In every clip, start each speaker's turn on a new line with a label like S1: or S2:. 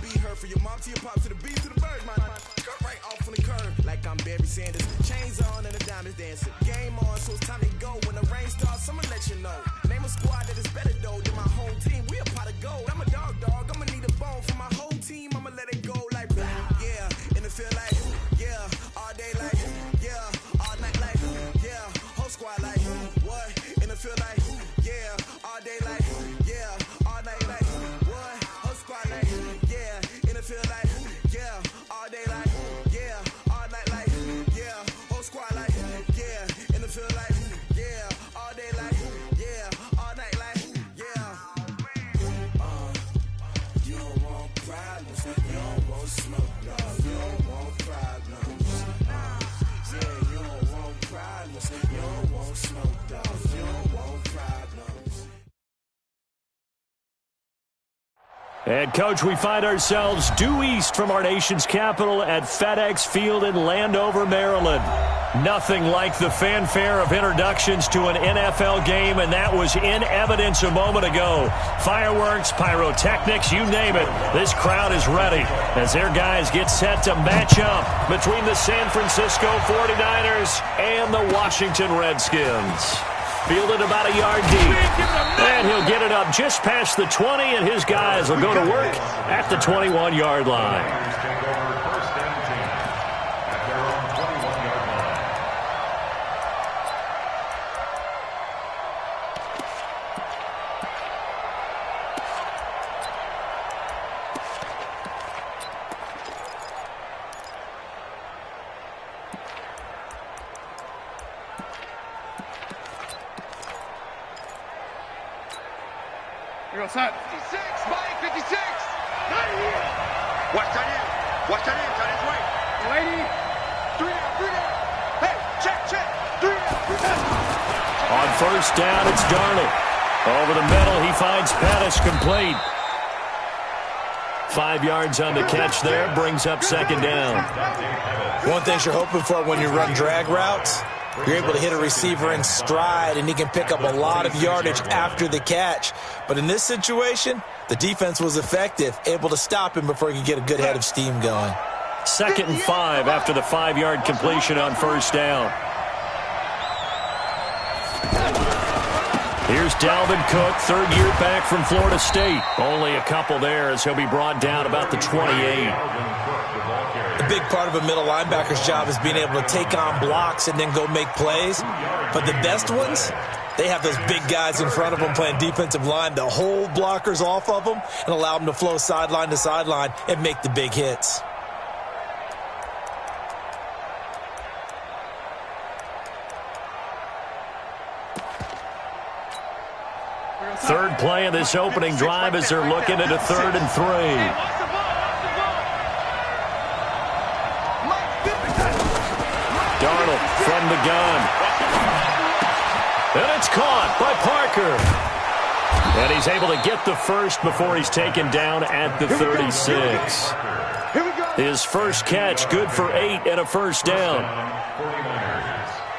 S1: be heard from your mom to your pop to the beat to the bird, man. Cut right off on the curb, like I'm Barry Sanders. Chains on and the diamonds dancing. Game on, so it's time to go. When the rain starts, I'ma let you know. Name a squad that is better though than my whole team. We a pot of gold. I'm a dog. I'ma need a bone for my whole team. I'ma let it go like yeah. And it feel like yeah. All day like yeah. All night like yeah. Whole squad like what? And it feel like yeah. All day like yeah. All night like what? Whole squad like yeah. And it feel like yeah. All day like yeah. All night like yeah. Whole squad like yeah. And it feel like yeah. All day like yeah. All night like yeah. You don't want problems. You don't want smoke, no. You don't want problems. Yeah, you don't want problems. You don't want smoke, dog. You don't want problems.
S2: And, Coach, we find ourselves due east from our nation's capital at FedEx Field in Landover, Maryland. Nothing like the fanfare of introductions to an NFL game, and that was in evidence a moment ago. Fireworks, pyrotechnics, you name it. This crowd is ready as their guys get set to match up between the San Francisco 49ers and the Washington Redskins. Fielded about a yard deep. And he'll get it up just past the 20, and his guys will go to work at the 21-yard line.
S3: Here goes Hunt. 56, Mike, 56. Not here. Watch tight end. Watch tight end. Tight end's right. Lady. 3 down. Hey, check. 3 down.
S2: On first down, it's Darnold. Over the middle, he finds Pettis complete. 5 yards on the catch there, brings up second down.
S4: One thing you're hoping for when you run drag routes, you're able to hit a receiver in stride, and he can pick up a lot of yardage after the catch. But in this situation, the defense was effective, able to stop him before he could get a good head of steam going.
S2: 2nd and 5 after the 5-yard completion on first down. Here's Dalvin Cook, third year back from Florida State. Only a couple there as he'll be brought down about the 28.
S4: A big part of a middle linebacker's job is being able to take on blocks and then go make plays. But the best ones, they have those big guys in front of them playing defensive line to hold blockers off of them and allow them to flow sideline to sideline and make the big hits.
S2: Third play of this opening drive as they're looking at a 3rd and 3. Darnold from the gun. And it's caught by Parker. And he's able to get the first before he's taken down at the 36. His first catch, good for 8 and a first down.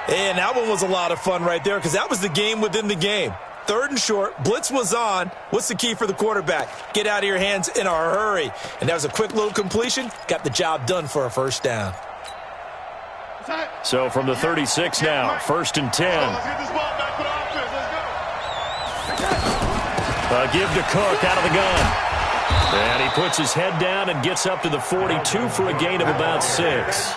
S4: And that one was a lot of fun right there because that was the game within the game. 3rd and short, blitz was on. What's the key for the quarterback? Get out of your hands in a hurry. And that was a quick little completion. Got the job done for a first down.
S2: So from the 36 now, 1st and 10. A give to Cook out of the gun. And he puts his head down and gets up to the 42 for a gain of about 6.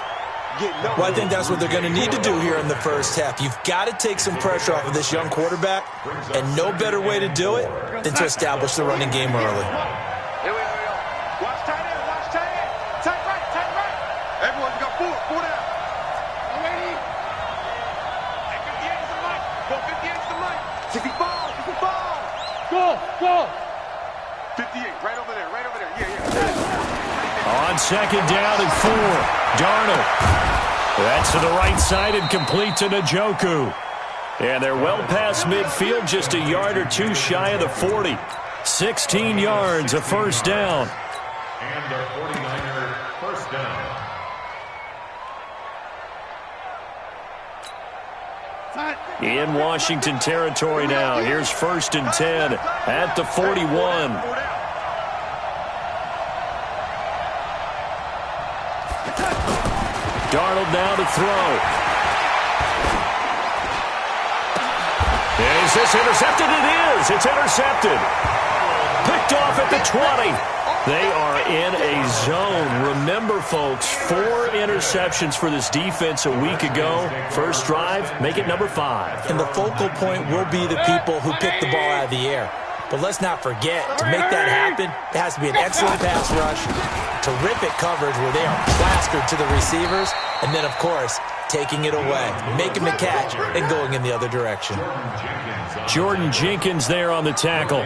S4: Well, I think that's what they're going to need to do here in the first half. You've got to take some pressure off of this young quarterback, and no better way to do it than to establish the running game early.
S3: Here we go. Watch tight end. Tight right. Everyone, you got 4 down. 64. 58, right over there. Yeah.
S2: On 2nd down and 4, Darnold. That's to the right side and complete to Njoku. And they're well past midfield, just a yard or two shy of the 40. 16 yards, a first down.
S5: And our 49er first down.
S2: In Washington territory now. Here's 1st and 10 at the 41. Darnold now to throw. Is this intercepted? It is. It's intercepted. Picked off at the 20. They are in a zone. Remember, folks, 4 interceptions for this defense a week ago. First drive, make it number 5.
S4: And the focal point will be the people who pick the ball out of the air. But let's not forget, to make that happen, it has to be an excellent pass rush, terrific coverage where they are plastered to the receivers, and then, of course, taking it away, making the catch, and going in the other direction.
S2: Jordan Jenkins there on the tackle.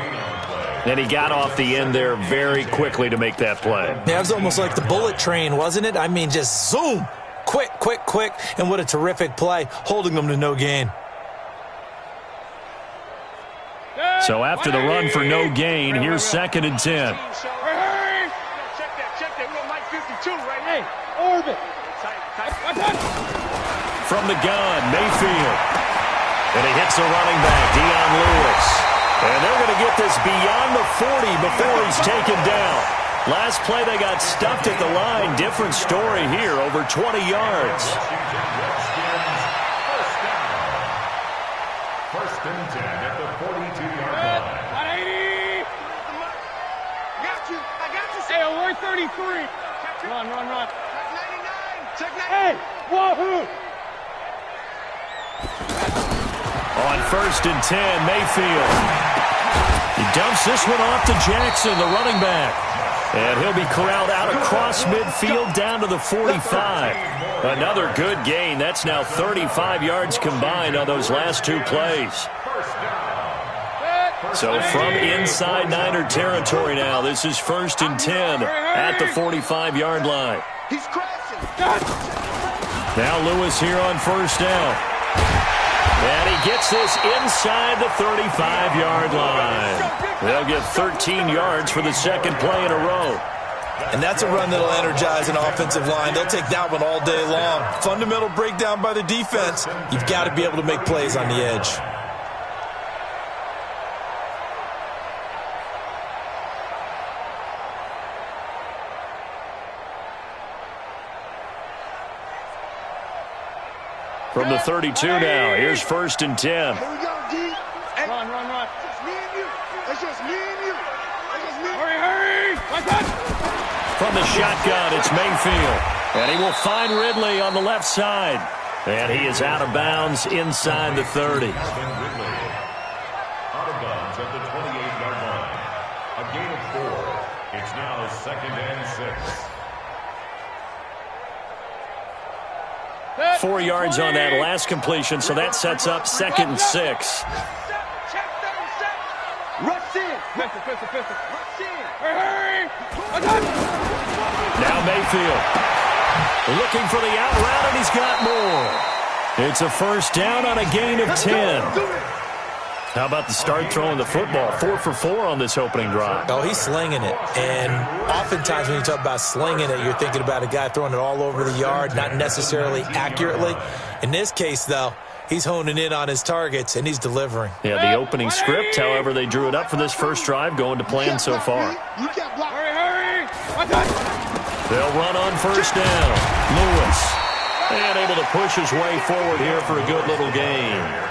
S2: And he got off the end there very quickly to make that play.
S4: Yeah, it was almost like the bullet train, wasn't it? I mean, just zoom, quick, quick, quick, and what a terrific play, holding them to no gain.
S2: So after the run for no gain, here's 2nd and 10.
S3: Check that. We don't like 52 right here. Orbit.
S2: From the gun, Mayfield. And he hits the running back, Dion Lewis. And they're going to get this beyond the 40 before he's taken down. Last play, they got stuffed at the line. Different story here, over 20 yards.
S5: First and 10 at the 42-yard line.
S3: 180. I got you. Hey, alert 33. Run. Check 99. Hey, wahoo.
S2: On 1st and 10, Mayfield. He dumps this one off to Jackson, the running back. And he'll be corralled out across midfield down to the 45. Another good gain. That's now 35 yards combined on those last 2 plays. So from inside Niner territory now, this is 1st and 10 at the 45-yard line.
S3: He's crashing.
S2: Now Lewis here on 1st down. And he gets this inside the 35-yard line. They'll get 13 yards for the 2nd play in a row.
S4: And that's a run that'll energize an offensive line. They'll take that one all day long. Fundamental breakdown by the defense. You've got to be able to make plays on the edge.
S2: From the 32 now, here's 1st and 10.
S3: Here we go, D. Hey. Run. Just me and you. It's just me and you. Hurry. Like that.
S2: From the shotgun, it's Mayfield. And he will find Ridley on the left side. And he is out of bounds inside the 30.
S5: Out of bounds at the 28-yard line. A gain of 4. It's now 2nd and 6.
S2: 4 yards on that last completion, so that sets up 2nd and 6.
S3: Rush in. Rush in. Hurry.
S2: Now Mayfield looking for the out route, and he's got more. It's a 1st down on a gain of 10. How about the start throwing the football? 4 for 4 on this opening drive.
S4: Oh, he's slinging it. And oftentimes when you talk about slinging it, you're thinking about a guy throwing it all over the yard, not necessarily accurately. In this case, though, he's honing in on his targets, and he's delivering.
S2: Yeah, the opening script, however, they drew it up for this first drive, going to plan so far.
S3: Hurry.
S2: They'll run on 1st down. Lewis. And able to push his way forward here for a good little gain.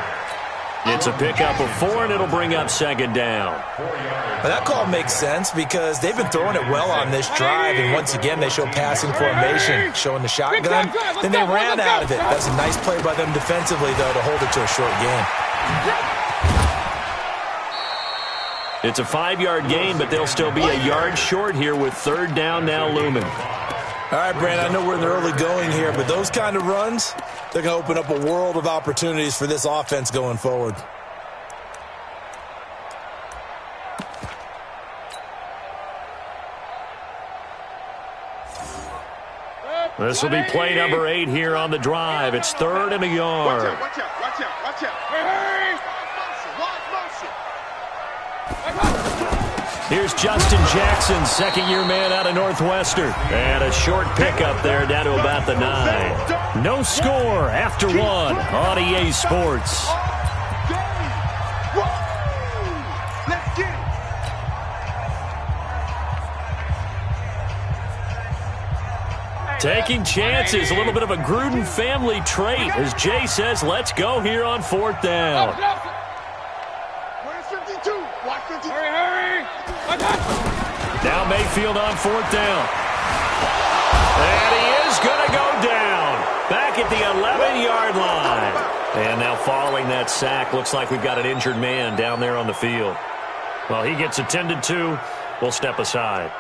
S2: It's a pickup of 4, and it'll bring up 2nd down.
S4: Well, that call makes sense because they've been throwing it well on this drive, and once again they show passing formation, showing the shotgun. Then they ran out of it. That's a nice play by them defensively, though, to hold it to a short gain.
S2: It's a 5-yard gain, but they'll still be a yard short here with 3rd down now looming.
S4: All right, Brandon, I know we're in the early going here, but those kind of runs, they're going to open up a world of opportunities for this offense going forward.
S2: This will be play number 8 here on the drive. It's 3rd and a yard.
S3: Watch out. Hurry.
S2: Here's Justin Jackson, 2nd-year man out of Northwestern. And a short pickup there down to about the 9. No score after 1 on EA Sports.
S3: Let's get it.
S2: Taking chances, a little bit of a Gruden family trait, as Jay says, let's go here on 4th down.
S3: Hurry!
S2: Now Mayfield on 4th down. And he is going to go down. Back at the 11-yard line. And now following that sack, looks like we've got an injured man down there on the field. Well, he gets attended to. We'll step aside.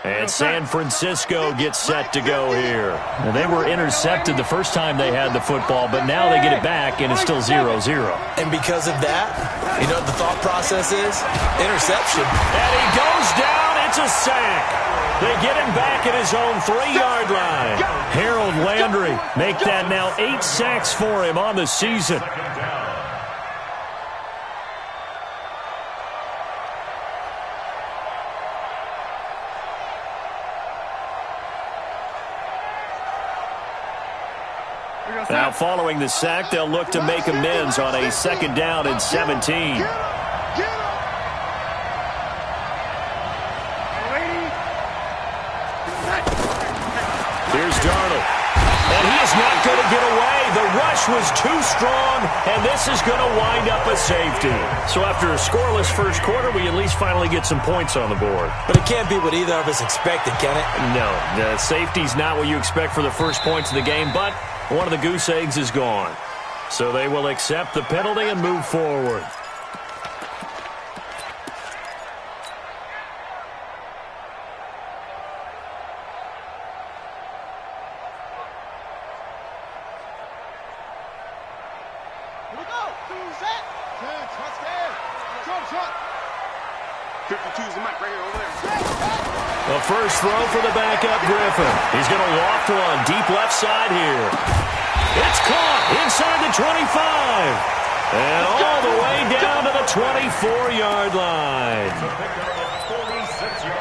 S2: And San Francisco gets set to go here. Now, they were intercepted the first time they had the football, but now they get it back, and it's still 0-0.
S4: And because of that, you know what the thought process is? Interception.
S2: And he goes down. It's a sack. They get him back at his own 3-yard line. Harold Landry make that now 8 sacks for him on the season. Now, following the sack, they'll look to make amends on a 2nd down and 17. Here's Darnold. And he is not going to get away. The rush was too strong, and this is going to wind up a safety. So after a scoreless first quarter, we at least finally get some points on the board.
S4: But it can't be what either of us expected, can it?
S2: No, the safety's not what you expect for the first points of the game, but one of the goose eggs is gone. So they will accept the penalty and move forward.
S3: Here we go. 52's the mic right here over there.
S2: The first throw for the backup Griffin. He's going to loft one deep left side here. It's caught inside the 25. And all the way down to the 24-yard line.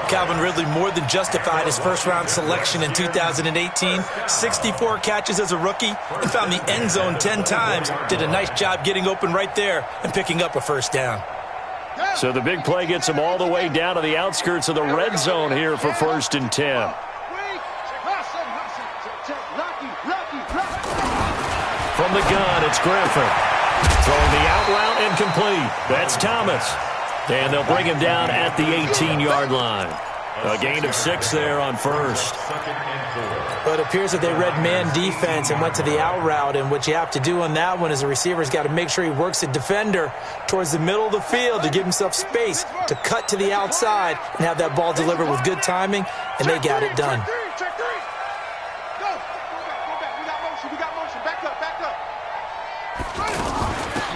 S4: Calvin Ridley more than justified his first-round selection in 2018. 64 catches as a rookie and found the end zone 10 times. Did a nice job getting open right there and picking up a first down.
S2: So the big play gets him all the way down to the outskirts of the red zone here for 1st and 10. From the gun, it's Griffin. Throwing the out route incomplete. That's Thomas. And they'll bring him down at the 18-yard line. A gain of 6 there on 1st.
S4: But it appears that they read man defense and went to the out route. And what you have to do on that one is a receiver's got to make sure he works a defender towards the middle of the field to give himself space to cut to the outside and have that ball delivered with good timing. And they got it done.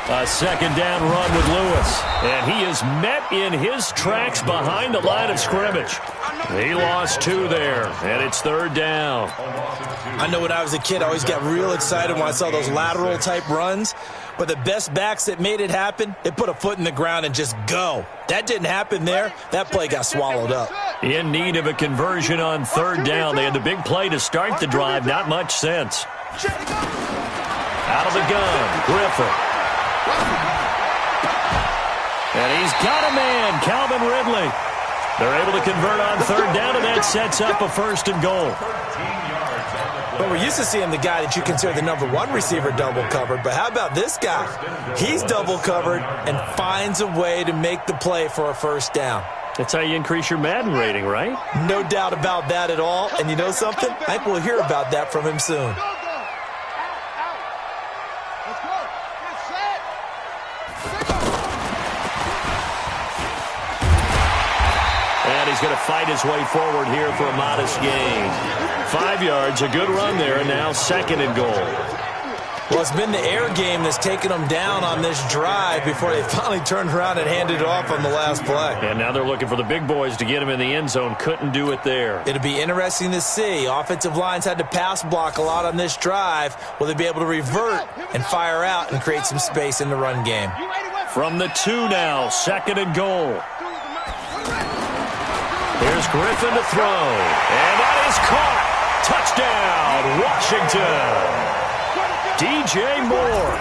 S2: A 2nd down run with Lewis. And he is met in his tracks behind the line of scrimmage. He lost 2 there, and it's 3rd down.
S4: I know when I was a kid, I always got real excited when I saw those lateral-type runs. But the best backs that made it happen, they put a foot in the ground and just go. That didn't happen there. That play got swallowed up.
S2: In need of a conversion on 3rd down. They had the big play to start the drive. Not much sense. Out of the gun, Griffin. And he's got a man, Calvin Ridley. They're able to convert on 3rd down, and that sets up a 1st and goal.
S4: Well, we're used to seeing the guy that you consider the #1 receiver double covered, but how about this guy? He's double covered and finds a way to make the play for a 1st down.
S2: That's how you increase your Madden rating, right?
S4: No doubt about that at all. And you know something? I think we'll hear about that from him soon.
S2: He's going to fight his way forward here for a modest gain. 5 yards, a good run there, and now 2nd and goal.
S4: Well, it's been the air game that's taken them down on this drive before they finally turned around and handed it off on the last play.
S2: And now they're looking for the big boys to get him in the end zone. Couldn't do it there.
S4: It'll be interesting to see. Offensive lines had to pass block a lot on this drive. Will they be able to revert and fire out and create some space in the run game?
S2: From the 2 now, 2nd and goal. Here's Griffin to throw. And that is caught. Touchdown, Washington. DJ Moore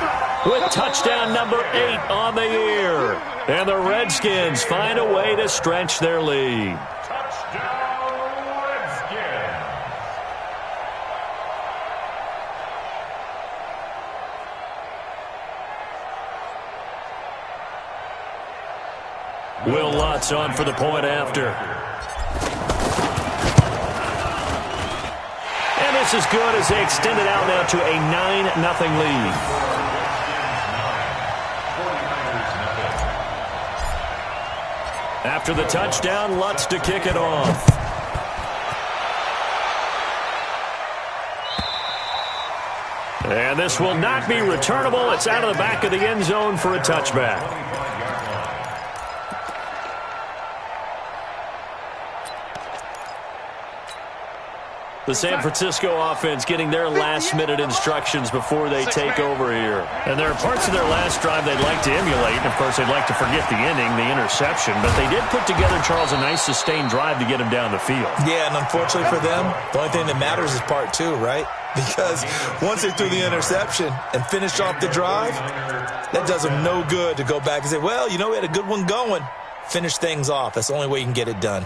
S2: with touchdown number 8 on the year. And the Redskins find a way to stretch their lead.
S5: Touchdown, Redskins.
S2: Lutz on for the point after. And this is good as they extend it out now to a 9-0 lead. After the touchdown, Lutz to kick it off. And this will not be returnable. It's out of the back of the end zone for a touchback. The San Francisco offense getting their last-minute instructions before they take over here. And there are parts of their last drive they'd like to emulate. And, of course, they'd like to forget the ending, the interception. But they did put together, Charles, a nice sustained drive to get him down the field.
S4: Yeah, and unfortunately for them, the only thing that matters is part two, right? Because once they threw the interception and finished off the drive, that does them no good to go back and say, well, you know, we had a good one going. Finish things off. That's the only way you can get it done.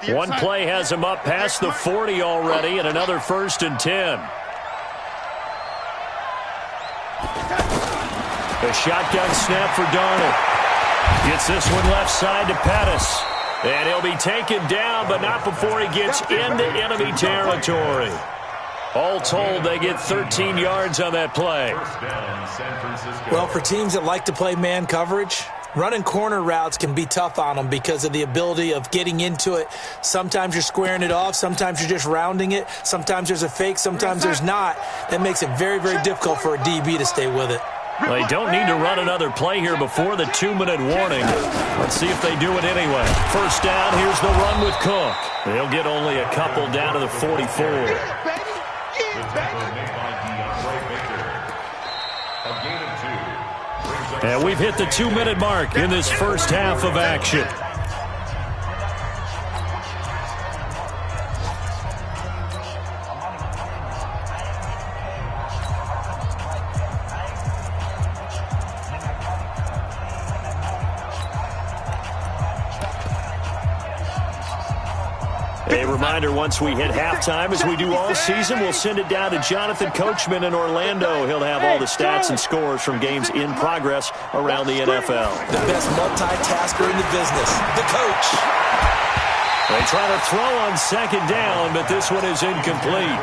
S2: One play has him up past the 40 already, and another 1st and 10. A shotgun snap for Darnold. Gets this one left side to Pettis. And he'll be taken down, but not before he gets into enemy territory. All told, they get 13 yards on that play.
S4: Well, for teams that like to play man coverage, running corner routes can be tough on them because of the ability of getting into it. Sometimes you're squaring it off. Sometimes you're just rounding it. Sometimes there's a fake. Sometimes there's not. That makes it very, very difficult for a DB to stay with it.
S2: Well, they don't need to run another play here before the 2-minute warning. Let's see if they do it anyway. 1st down, here's the run with Cook. They'll get only a couple down to the 44. And we've hit the 2-minute mark in this first half of action. A reminder, once we hit halftime, as we do all season, we'll send it down to Jonathan Coachman in Orlando. He'll have all the stats and scores from games in progress around the NFL.
S4: The best multitasker in the business, the coach.
S2: They try to throw on 2nd down, but this one is incomplete.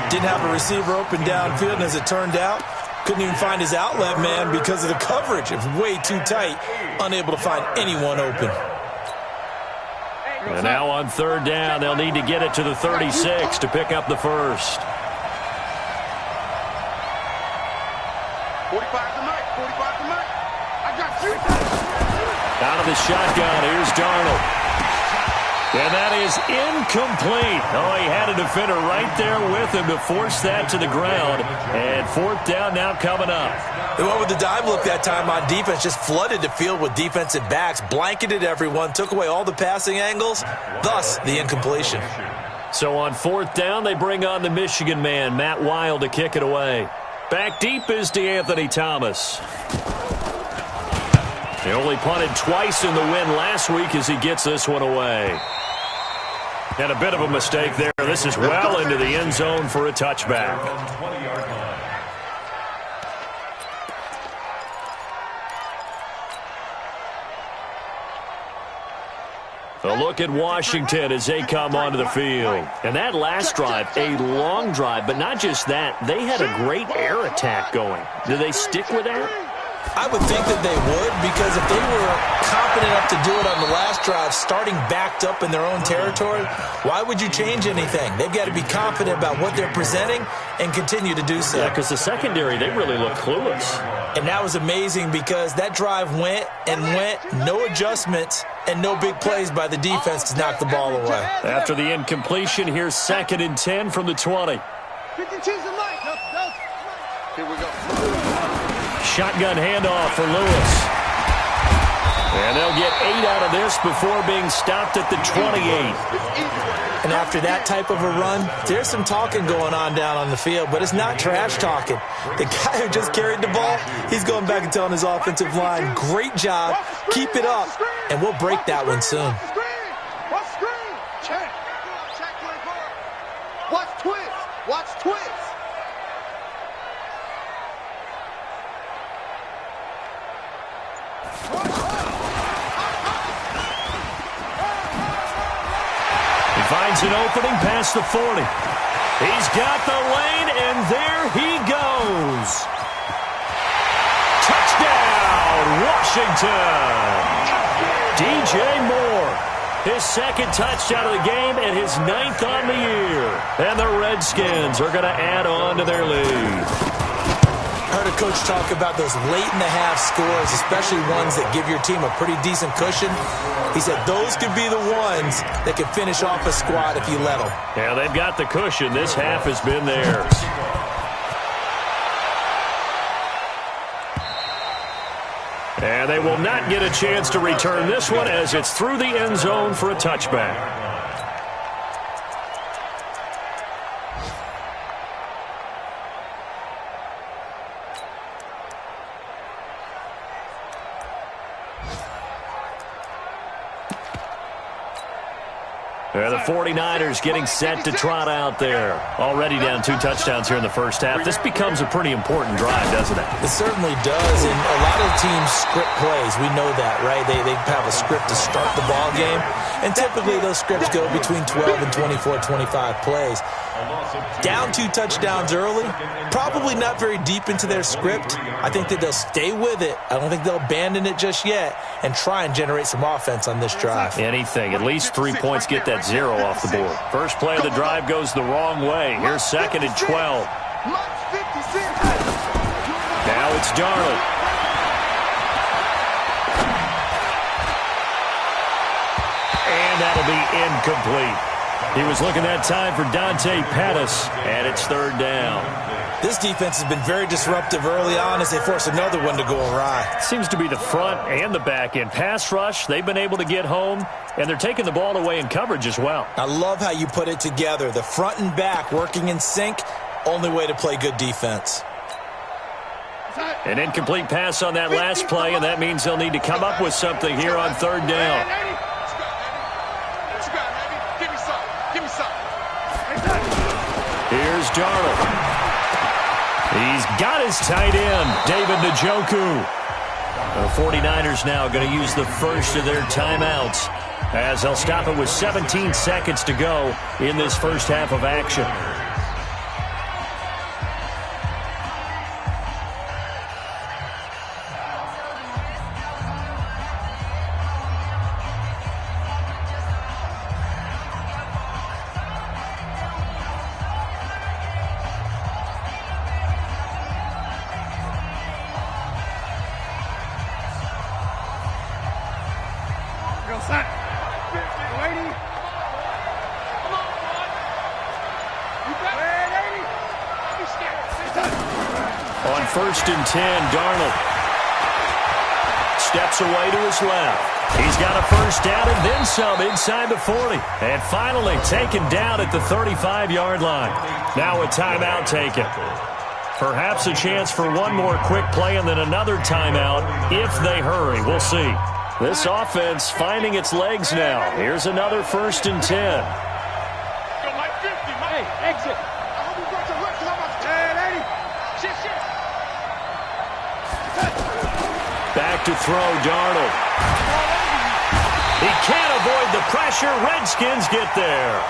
S4: Didn't have a receiver open downfield, and as it turned out, couldn't even find his outlet man because of the coverage. It was way too tight, unable to find anyone open.
S2: And now on 3rd down, they'll need to get it to the 36 to pick up the first.
S3: 45 to Mike, 45 to Mike. I got you.
S2: Out of the shotgun, here's Darnold. And that is incomplete. Oh, he had a defender right there with him to force that to the ground. And 4th down now coming up.
S4: They went with the dive look that time on defense, just flooded the field with defensive backs, blanketed everyone, took away all the passing angles, thus the incompletion.
S2: So on 4th down, they bring on the Michigan man, Matt Wild, to kick it away. Back deep is DeAnthony Thomas. He only punted twice in the win last week as he gets this one away. And a bit of a mistake there. This is well into the end zone for a touchback. A look at Washington as they come onto the field. And that last drive, a long drive, but not just that. They had a great air attack going. Do they stick with that?
S4: I would think that they would, because if they were confident enough to do it on the last drive, starting backed up in their own territory, why would you change anything? They've got to be confident about what they're presenting and continue to do so.
S2: Yeah, because the secondary, they really look clueless.
S4: And that was amazing because that drive went and went, no adjustments, and no big plays by the defense to knock the ball away.
S2: After the incompletion, here's 2nd and 10 from the 20.
S3: Here we go.
S2: Shotgun handoff for Lewis. And they'll get 8 out of this before being stopped at the 28.
S4: And after that type of a run, there's some talking going on down on the field, but it's not trash talking. The guy who just carried the ball, he's going back and telling his offensive line, great job, keep it up, and we'll break that one soon.
S3: Watch twist. Watch twist.
S2: He finds an opening past the 40. He's got the lane, and there he goes. Touchdown, Washington. DJ Moore, his second touchdown of the game and his 9th on the year. And the Redskins are going to add on to their lead.
S4: I heard a coach talk about those late-in-the-half scores, especially ones that give your team a pretty decent cushion. He said those could be the ones that could finish off a squad if you let them.
S2: Yeah, they've got the cushion. This half has been theirs. And they will not get a chance to return this one as it's through the end zone for a touchback. The 49ers getting set to trot out there. Already down 2 touchdowns here in the first half. This becomes a pretty important drive, doesn't it?
S4: It certainly does, and a lot of teams script plays. We know that, right? They have a script to start the ball game, and typically those scripts go between 12 and 24, 25 plays. Down 2 touchdowns early, probably not very deep into their script. I think that they'll stay with it. I don't think they'll abandon it just yet and try and generate some offense on this drive.
S2: Anything. At least 3 points, get that 0 off the board. First play of the drive goes the wrong way. Here's 2nd and 12. Now it's Darnold. And that'll be incomplete. He was looking that time for Dante Pettis, and it's 3rd down.
S4: This defense has been very disruptive early on as they force another one to go awry.
S2: Seems to be the front and the back end. Pass rush, they've been able to get home, and they're taking the ball away in coverage as well.
S4: I love how you put it together. The front and back working in sync, only way to play good defense.
S2: An incomplete pass on that last play, and that means they'll need to come up with something here on 3rd down. Here's Darnold. He's got his tight end, David Njoku. The 49ers now going to use the first of their timeouts as they'll stop it with 17 seconds to go in this first half of action. On 1st and 10, Darnold steps away to his left. He's got a first down and then some inside the 40. And finally taken down at the 35-yard line. Now a timeout taken. Perhaps a chance for one more quick play and then another timeout if they hurry. We'll see. This offense finding its legs now. Here's another 1st and 10.
S3: Hey, exit.
S2: Back to throw, Darnold. He can't avoid the pressure. Redskins get there.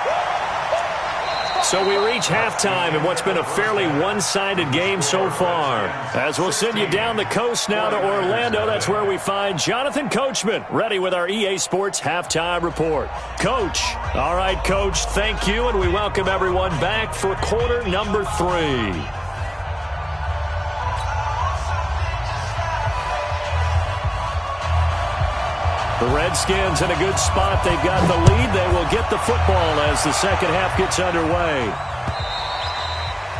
S2: So we reach halftime in what's been a fairly one-sided game so far. As we'll send you down the coast now to Orlando, that's where we find Jonathan Coachman, ready with our EA Sports Halftime Report. Coach. All right, Coach, thank you, and we welcome everyone back for quarter number 3. The Redskins in a good spot. They've got the lead. They will get the football as the second half gets underway.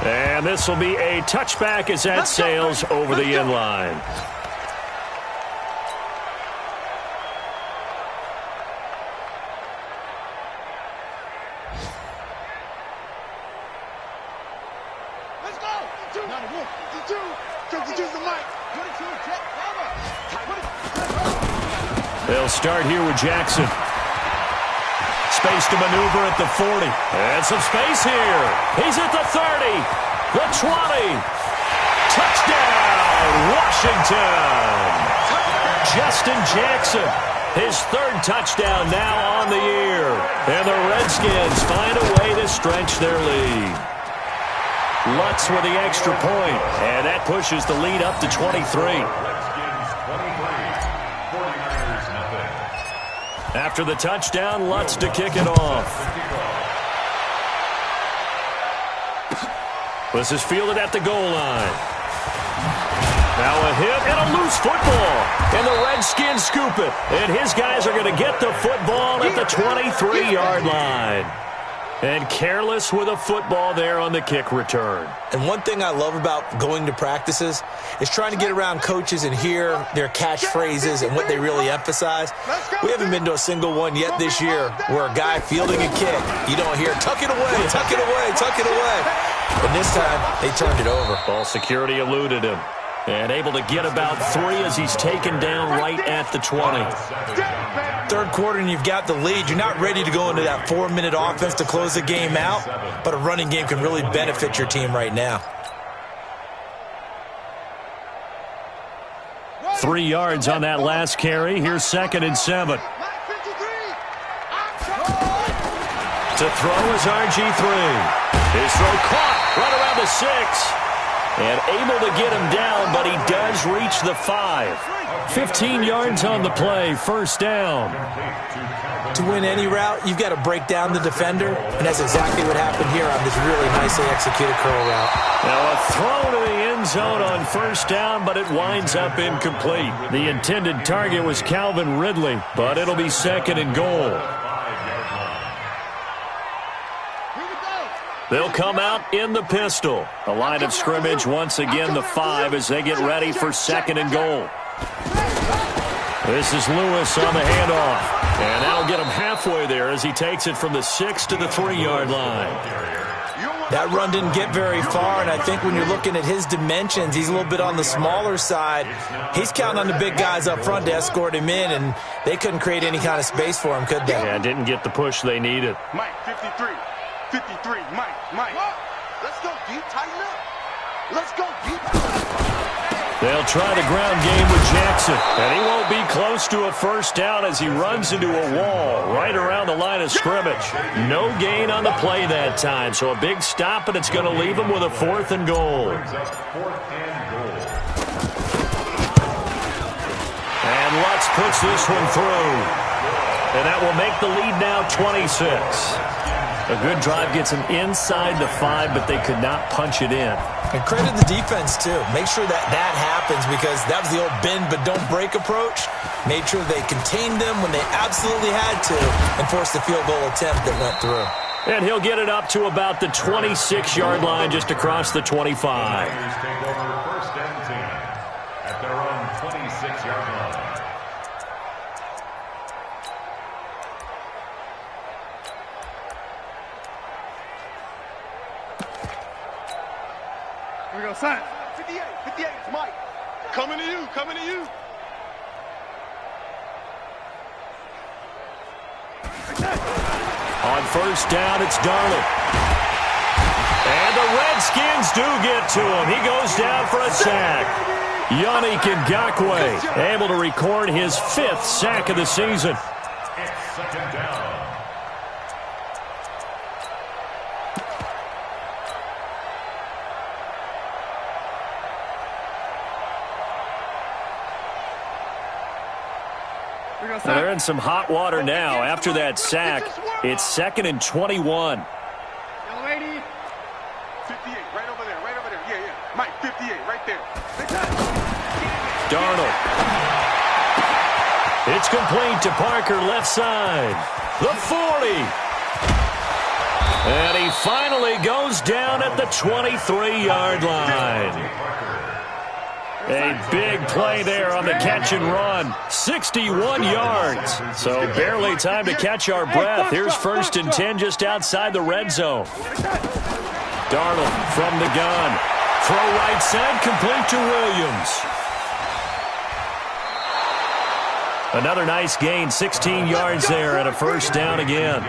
S2: And this will be a touchback as that sails over the end line.
S3: Let's go. 22's the mic. 22, check, cover.
S2: They'll start here with Jackson. space to maneuver at the 40. And some space here. He's at the 30, the 20. Touchdown, Washington. Justin Jackson, his third touchdown now on the year. And the Redskins find a way to stretch their lead. Lutz with the extra point, and that pushes the lead up to 23. After the touchdown, Lutz to kick it off. This is fielded at the goal line. Now a hit and a loose football. And the Redskins scoop it. And his guys are going to get the football at the 23-yard line. And careless with a football there on the kick return.
S4: And one thing I love about going to practices is trying to get around coaches and hear their catchphrases and what they really emphasize. We haven't been to a single one yet this year where a guy fielding a kick, you don't hear, tuck it away, tuck it away, tuck it away. And this time, they turned it over.
S2: Ball security eluded him. And able to get about 3 as he's taken down right at the 20.
S4: Third quarter and you've got the lead. You're not ready to go into that 4-minute offense to close the game out, but a running game can really benefit your team right now.
S2: 3 yards on that last carry. Here's 2nd and 7. To throw is RG3. His throw caught right around the 6. And able to get him down, but he does reach the 5. 15 yards on the play, first down.
S4: To win any route, you've got to break down the defender, and that's exactly what happened here on this really nicely executed curl route.
S2: Now a throw to the end zone on first down, but it winds up incomplete. The intended target was Calvin Ridley, but it'll be 2nd and goal. They'll come out in the pistol. The line of scrimmage, once again, the 5 as they get ready for 2nd and goal. This is Lewis on the handoff. And that'll get him halfway there as he takes it from the 6 to the 3-yard line.
S4: That run didn't get very far, and I think when you're looking at his dimensions, he's a little bit on the smaller side. He's counting on the big guys up front to escort him in, and they couldn't create any kind of space for him, could they?
S2: Yeah, didn't get the push they needed.
S3: Mike, 53. 53, Mike. Let's go deep, tighten up. Let's go deep.
S2: They'll try the ground game with Jackson. And he won't be close to a first down as he runs into a wall right around the line of scrimmage. No gain on the play that time. So a big stop, and it's going to leave him with a 4th and goal. And Lutz puts this one through. And that will make the lead now 26. A good drive gets him inside the 5, but they could not punch it in.
S4: And credit the defense, too. Make sure that happens, because that was the old bend but don't break approach. Made sure they contained them when they absolutely had to and forced the field goal attempt that went through.
S2: And he'll get it up to about the 26-yard line just across the 25.
S5: Take over 1st and 10 at their own 26-yard line.
S3: Here we go, son. 58, it's Mike. Coming to you.
S2: On first down, it's Darnold. And the Redskins do get to him. He goes down for a sack. Yannick Ngakoue able to record his 5th sack of the season.
S5: It's 2nd down.
S2: They're in some hot water now. After that sack, it's 2nd and 21.
S3: Young lady. 58, right over there. Yeah. Mike, 58, right there.
S2: Darnold. It's complete to Parker, left side. The 40. And he finally goes down at the 23-yard line. A big play there on the catch and run. 61 yards. So barely time to catch our breath. Here's 1st and 10 just outside the red zone. Darnold from the gun. Throw right side, complete to Williams. Another nice gain, 16 yards there and a first down again.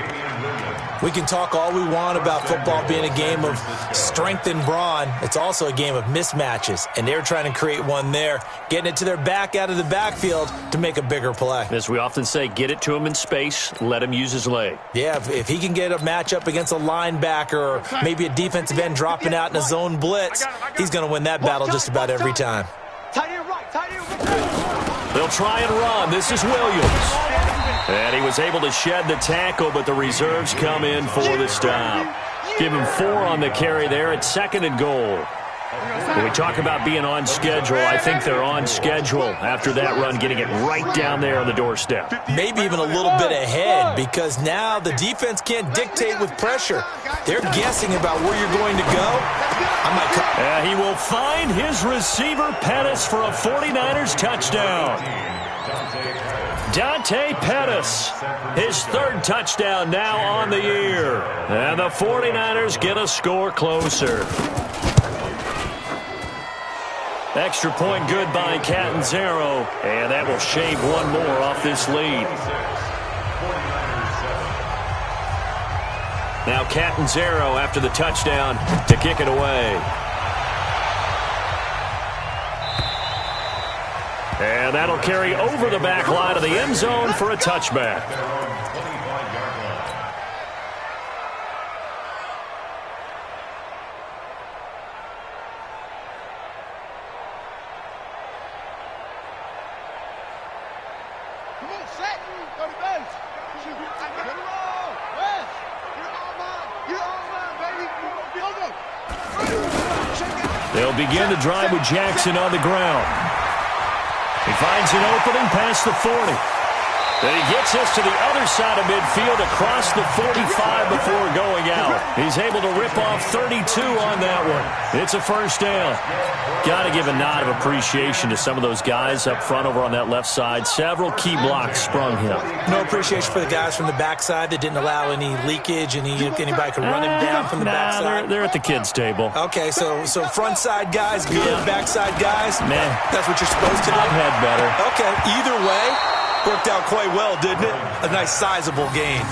S4: We can talk all we want about football being a game of strength and brawn. It's also a game of mismatches, and they're trying to create one there, getting it to their back out of the backfield to make a bigger play.
S2: As we often say, get it to him in space, let him use his leg.
S4: Yeah, if he can get a matchup against a linebacker or maybe a defensive end dropping out in a zone blitz, he's going to win that battle just about every time.
S2: They'll try and run. This is Williams. And he was able to shed the tackle, but the reserves come in for the stop. Give him 4 on the carry there at 2nd and goal. When we talk about being on schedule, I think they're on schedule after that run, getting it right down there on the doorstep.
S4: Maybe even a little bit ahead, because now the defense can't dictate with pressure. They're guessing about where you're going to go.
S2: He will find his receiver, Pettis, for a 49ers touchdown. Dante Pettis, his 3rd touchdown now on the year. And the 49ers get a score closer. Extra point good by Catanzaro, and that will shave one more off this lead. Now Catanzaro after the touchdown to kick it away. And that'll carry over the back line of the end zone for a touchback. They'll begin the drive with Jackson on the ground. He finds an opening past the 40. Then he gets us to the other side of midfield across the 45 before going out. He's able to rip off 32 on that one. It's a first down. Got to give a nod of appreciation to some of those guys up front over on that left side. Several key blocks sprung him.
S4: No appreciation for the guys from the backside that didn't allow any leakage, and anybody could run him down from the backside.
S2: They're at the kids' table.
S4: Okay, so front side guys good, backside guys,
S2: man,
S4: that's what you're supposed to do.
S2: I've had better.
S4: Okay, either way, worked out quite well, didn't it? A nice sizable gain.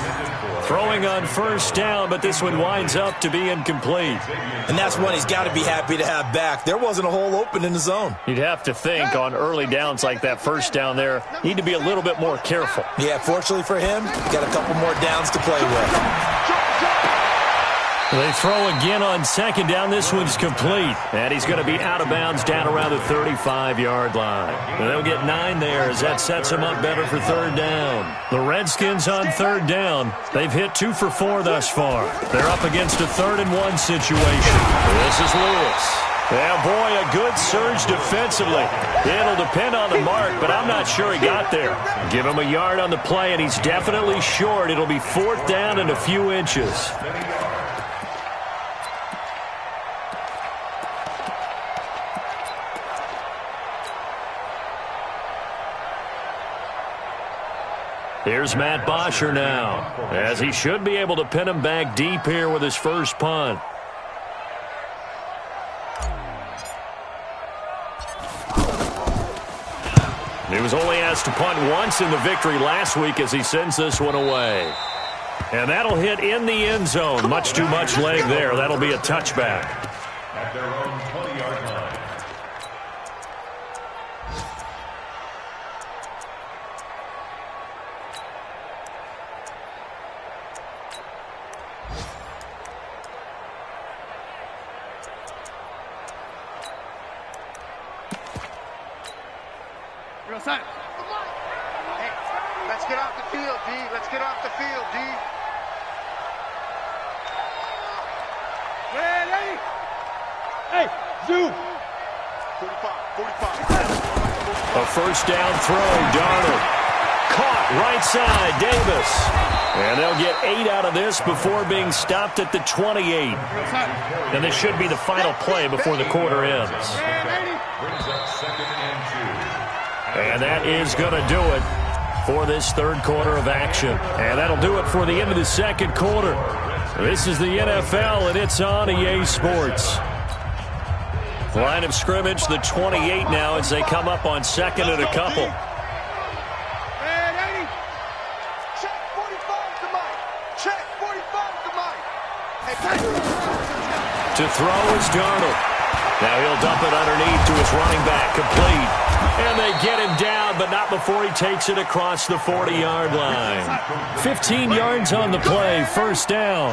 S2: Throwing on first down, but this one winds up to be incomplete.
S4: And that's one he's got to be happy to have back. There wasn't a hole open in the zone.
S2: You'd have to think on early downs like that first down there, need to be a little bit more careful.
S4: Yeah, fortunately for him, got a couple more downs to play with.
S2: They throw again on second down. This one's complete. And he's going to be out of bounds down around the 35-yard line. And they'll get 9 there as that sets him up better for third down. The Redskins on third down. They've hit 2 for 4 thus far. They're up against a 3rd and 1 situation. This is Lewis. Yeah, boy, a good surge defensively. It'll depend on the mark, but I'm not sure he got there. Give him a yard on the play, and he's definitely short. It'll be 4th down and a few inches. Here's Matt Bosher now, as he should be able to pin him back deep here with his first punt. He was only asked to punt once in the victory last week as he sends this one away. And that'll hit in the end zone. Much too much leg there. That'll be a touchback.
S5: At their own 20-yard line.
S3: Hey, let's get off the field, D. Let's get off the field, D. Ready? Hey, zoom. 45.
S2: A first down throw, Darnold. Caught right side, Davis. And they'll get 8 out of this before being stopped at the 28. And this should be the final play before the quarter ends.
S5: Brings up 2nd and 2.
S2: And that is going to do it for this third quarter of action. And that'll do it for the end of the second quarter. This is the NFL, and it's on EA Sports. Line of scrimmage, the 28 now as they come up on 2nd and a couple. To throw is Darnold. Now he'll dump it underneath to his running back. Complete. And they get him down, but not before he takes it across the 40-yard line. 15 yards on the play, first down.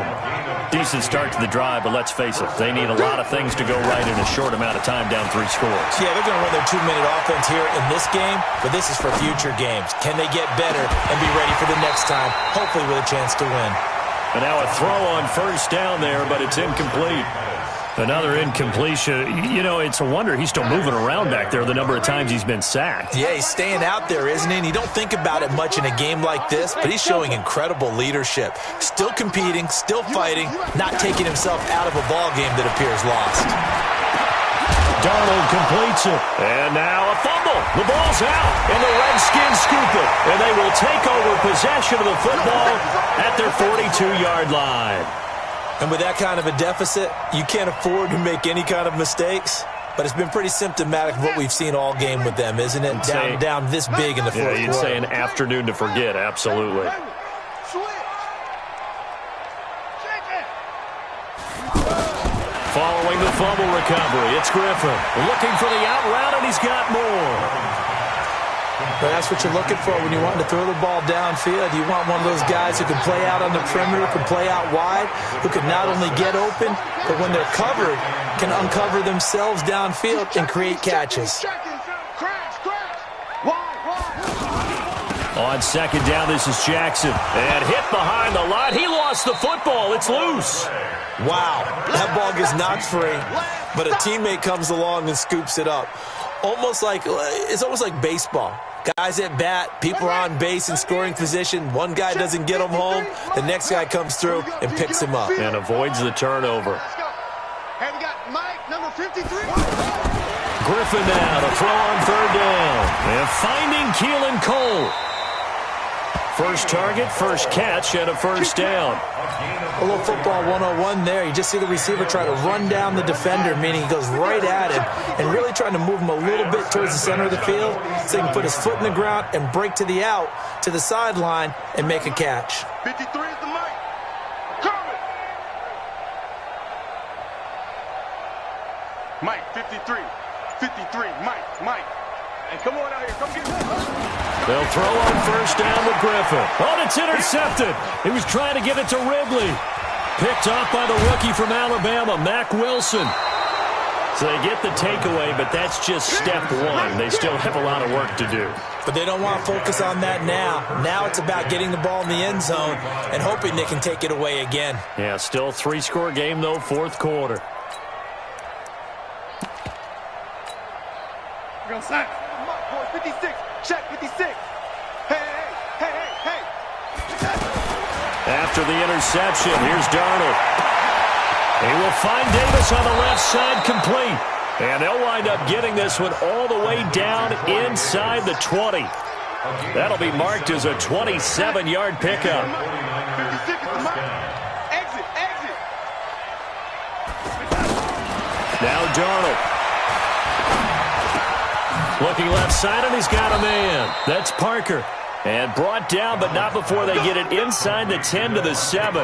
S2: Decent start to the drive, but let's face it, they need a lot of things to go right in a short amount of time, down 3 scores.
S4: Yeah, they're going to run their 2-minute offense here in this game, but this is for future games. Can they get better and be ready for the next time, hopefully with a chance to win?
S2: And now a throw on first down there, but it's incomplete. Another incompletion. You know, it's a wonder he's still moving around back there the number of times he's been sacked.
S4: Yeah, he's staying out there, isn't he? And you don't think about it much in a game like this, but he's showing incredible leadership. Still competing, still fighting, not taking himself out of a ball game that appears lost.
S2: Darnold completes it. And now a fumble. The ball's out, and the Redskins scoop it. And they will take over possession of the football at their 42-yard line.
S4: And with that kind of a deficit, you can't afford to make any kind of mistakes. But it's been pretty symptomatic of what we've seen all game with them, isn't it? Down this big in the fourth quarter.
S2: You'd say an afternoon to forget, absolutely. Following the fumble recovery, it's Griffin. Looking for the out route, and he's got more.
S4: But that's what you're looking for when you want to throw the ball downfield. You want one of those guys who can play out on the perimeter, who can play out wide, who can not only get open, but when they're covered, can uncover themselves downfield and create catches.
S2: On second down, this is Jackson. And hit behind the line. He lost the football. It's loose.
S4: Wow, that ball gets knocked free, but a teammate comes along and scoops it up. It's almost like baseball. Guys at bat, people are on base in scoring position. One guy doesn't get him home. The next guy comes through and picks him up.
S2: And avoids the turnover.
S3: Hey, we got Mike, number 53.
S2: Griffin now to throw on third down. And finding Keelan Cole. First target, first catch, and a first down.
S4: A little football 101 there. You just see the receiver try to run down the defender, meaning he goes right at him and really trying to move him a little bit towards the center of the field so he can put his foot in the ground and break to the out, to the sideline, and make a catch.
S3: 53 is the mic. Coming. Mike, 53. 53, Mike. Hey, come on out here. Come get me.
S2: They'll throw on first down with Griffin. Oh, it's intercepted. He was trying to get it to Ridley. Picked off by the rookie from Alabama, Mack Wilson. So they get the takeaway, but that's just step one. They still have a lot of work to do.
S4: But they don't want to focus on that now. Now it's about getting the ball in the end zone and hoping they can take it away again.
S2: Yeah, still 3-score game, though, fourth quarter.
S3: We're going to sack. 56. Check 56. Hey.
S2: After the interception, here's Darnold. He will find Davis on the left side, complete. And they'll wind up getting this one all the way down inside the 20. That'll be marked as a 27-yard pickup.
S3: 56 is the mark. Exit.
S2: Now Darnold. Looking left side, and he's got a man. That's Parker. And brought down, but not before they get it inside the 10 to the 7.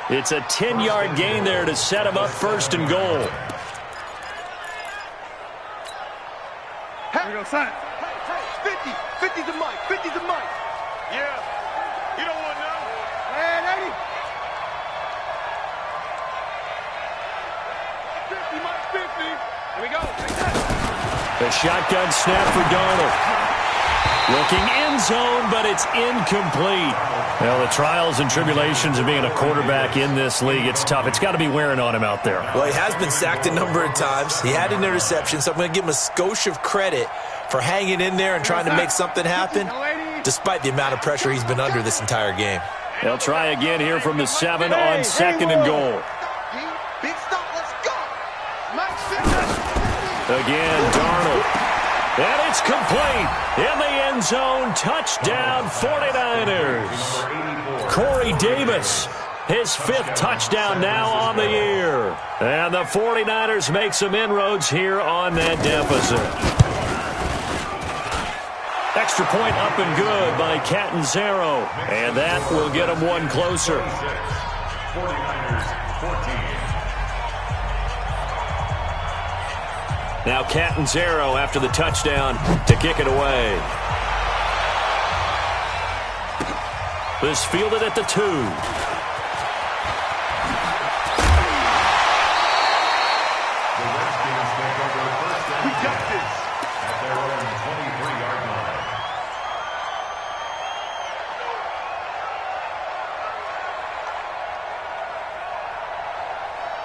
S2: It's a 10-yard gain there to set him up first and goal.
S3: Here we go, sign. 50. 50's the mic. 50's the mic. Yeah. You don't want none. And 80. 50, Mike, 50. Here we go.
S2: A shotgun snap for Darnold. Looking end zone, but it's incomplete. Well, the trials and tribulations of being a quarterback in this league, it's tough. It's got to be wearing on him out there.
S4: Well, he has been sacked a number of times. He had an interception, so I'm going to give him a skosh of credit for hanging in there and trying to make something happen, despite the amount of pressure he's been under this entire game.
S2: They'll try again here from the 7 on second and goal.
S3: Big stop, let's go.
S2: Again, Darnold. And it's complete. In the end zone, touchdown 49ers. Corey Davis, his 5th touchdown now on the year. And the 49ers make some inroads here on that deficit. Extra point up and good by Catanzaro. And that will get them one closer.
S5: 49ers 14.
S2: Now Catanzaro after the touchdown to kick it away. This fielded at the 2.
S3: We got this.
S5: At their own 23-yard line.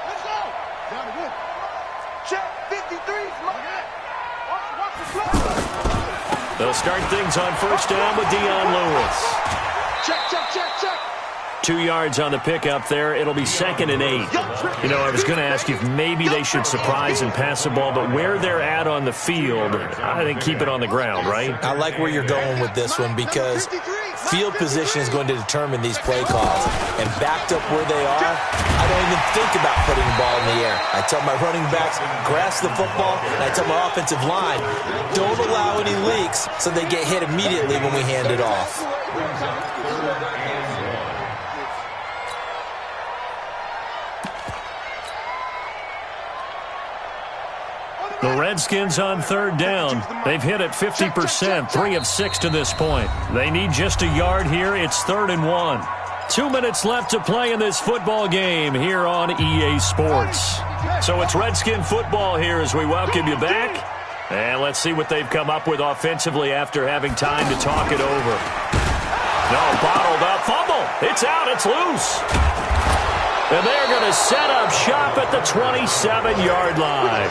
S3: Let's go. Down good. Check 53. Watch the play.
S2: They'll start things on first down with Dion Lewis.
S3: Check.
S2: 2 yards on the pickup there. It'll be 2nd and 8. You know, I was going to ask you if maybe they should surprise and pass the ball, but where they're at on the field, I think keep it on the ground, right?
S4: I like where you're going with this one because field position is going to determine these play calls. And backed up where they are, I don't even think about putting the ball in the air. I tell my running backs, grasp the football, and I tell my offensive line, don't allow any leaks so they get hit immediately when we hand it off.
S2: The Redskins on 3rd down. They've hit it 50%, 3 of 6 to this point. They need just a yard here. It's 3rd and 1. 2 minutes left to play in this football game here on EA Sports. So it's Redskin football here as we welcome you back. And let's see what they've come up with offensively after having time to talk it over. No, bottled up. Fumble. It's out. It's loose. And they're going to set up shop at the 27-yard line.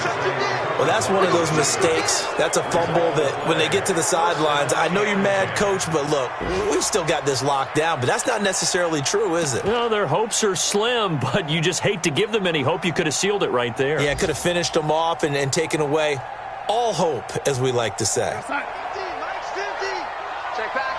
S4: Well, that's one of those mistakes. That's a fumble that when they get to the sidelines, I know you're mad, Coach, but look, we've still got this locked down. But that's not necessarily true, is it?
S2: Well, their hopes are slim, but you just hate to give them any hope. You could have sealed it right there.
S4: Yeah, could have finished them off and taken away all hope, as we like to say.
S3: Check back.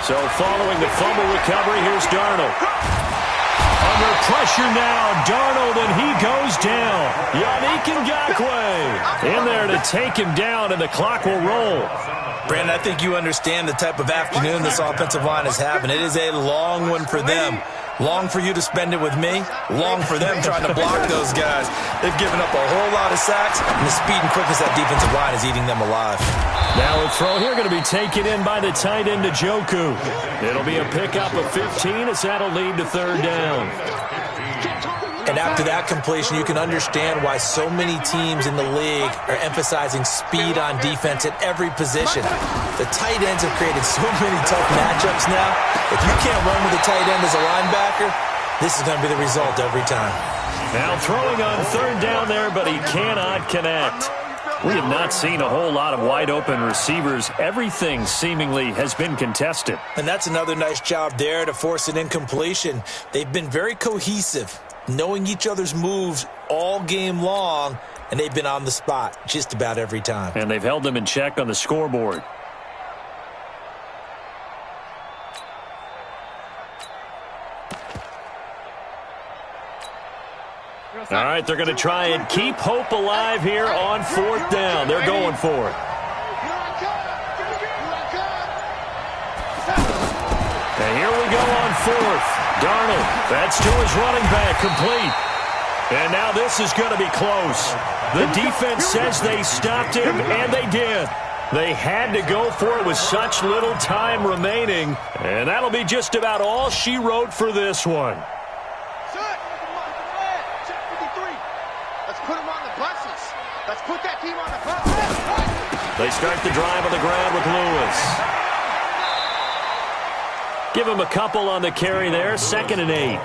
S2: So following the fumble recovery, here's Darnold. Under pressure now, Darnold, and he goes down. Yannick Ngakoue in there to take him down, and the clock will roll.
S4: Brandon, I think you understand the type of afternoon this offensive line is having. It is a long one for them. Long for you to spend it with me. Long for them trying to block those guys. They've given up a whole lot of sacks, and the speed and quickness of that defensive line is eating them alive.
S2: Now a throw here going to be taken in by the tight end, Njoku. It'll be a pickup of 15 as that'll lead to 3rd down.
S4: And after that completion, you can understand why so many teams in the league are emphasizing speed on defense at every position. The tight ends have created so many tough matchups now. If you can't run with a tight end as a linebacker, this is going to be the result every time.
S2: Now throwing on 3rd down there, but he cannot connect. We have not seen a whole lot of wide-open receivers. Everything seemingly has been contested.
S4: And that's another nice job there to force an incompletion. They've been very cohesive, knowing each other's moves all game long, and they've been on the spot just about every time.
S2: And they've held them in check on the scoreboard. All right, they're going to try and keep hope alive here on 4th down. They're going for it. And here we go on 4th. Darnold, that's to his running back, complete. And now this is going to be close. The defense says they stopped him, and they did. They had to go for it with such little time remaining. And that'll be just about all she wrote for this one.
S3: Put that team on the bus.
S2: They start the drive on the ground with Lewis. Give him a couple on the carry there. 2nd and 8.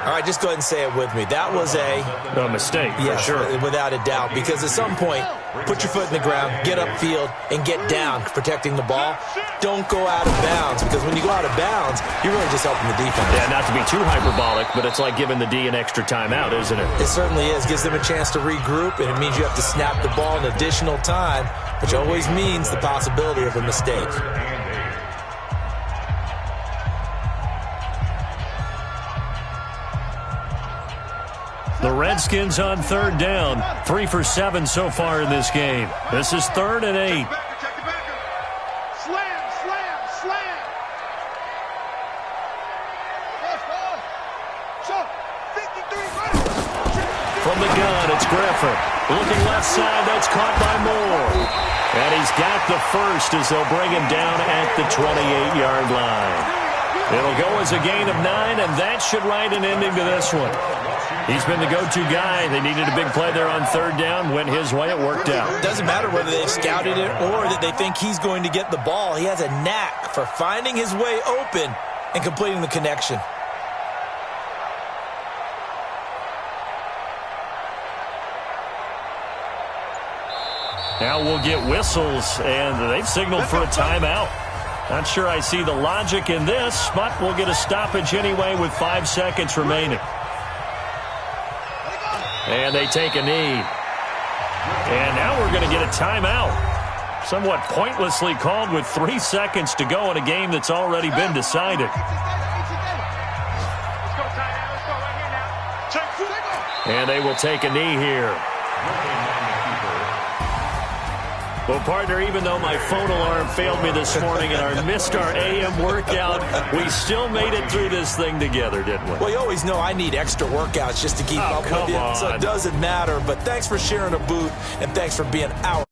S4: All right, just go ahead and say it with me. That was a
S2: mistake,
S4: yeah,
S2: for sure.
S4: Without a doubt, because at some point, put your foot in the ground, get upfield, and get down protecting the ball. Don't go out of bounds, because when you go out of bounds, you're really just helping the defense.
S2: Yeah, not to be too hyperbolic, but it's like giving the D an extra timeout, isn't it?
S4: It certainly is. Gives them a chance to regroup, and it means you have to snap the ball an additional time, which always means the possibility of a mistake.
S2: The Redskins on 3rd down. 3 for 7 so far in this game. This is 3rd and 8.
S3: Slam.
S2: from the gun, it's Griffin. Looking left side, that's caught by Moore. And he's got the first as they'll bring him down at the 28-yard line. It'll go as a gain of 9, and that should write an ending to this one. He's been the go-to guy. They needed a big play there on third down. Went his way. It worked out.
S4: It doesn't matter whether they've scouted it or that they think he's going to get the ball. He has a knack for finding his way open and completing the connection.
S2: Now we'll get whistles, and they've signaled for a timeout. Not sure I see the logic in this, but we'll get a stoppage anyway with 5 seconds remaining. And they take a knee. And now we're going to get a timeout. Somewhat pointlessly called with 3 seconds to go in a game that's already been decided. And they will take a knee here. Well, partner, even though my phone alarm failed me this morning and missed our AM workout, we still made it through this thing together, didn't we?
S4: Well, you always know I need extra workouts just to keep up with you, so it doesn't matter. But thanks for sharing a boot, and thanks for being our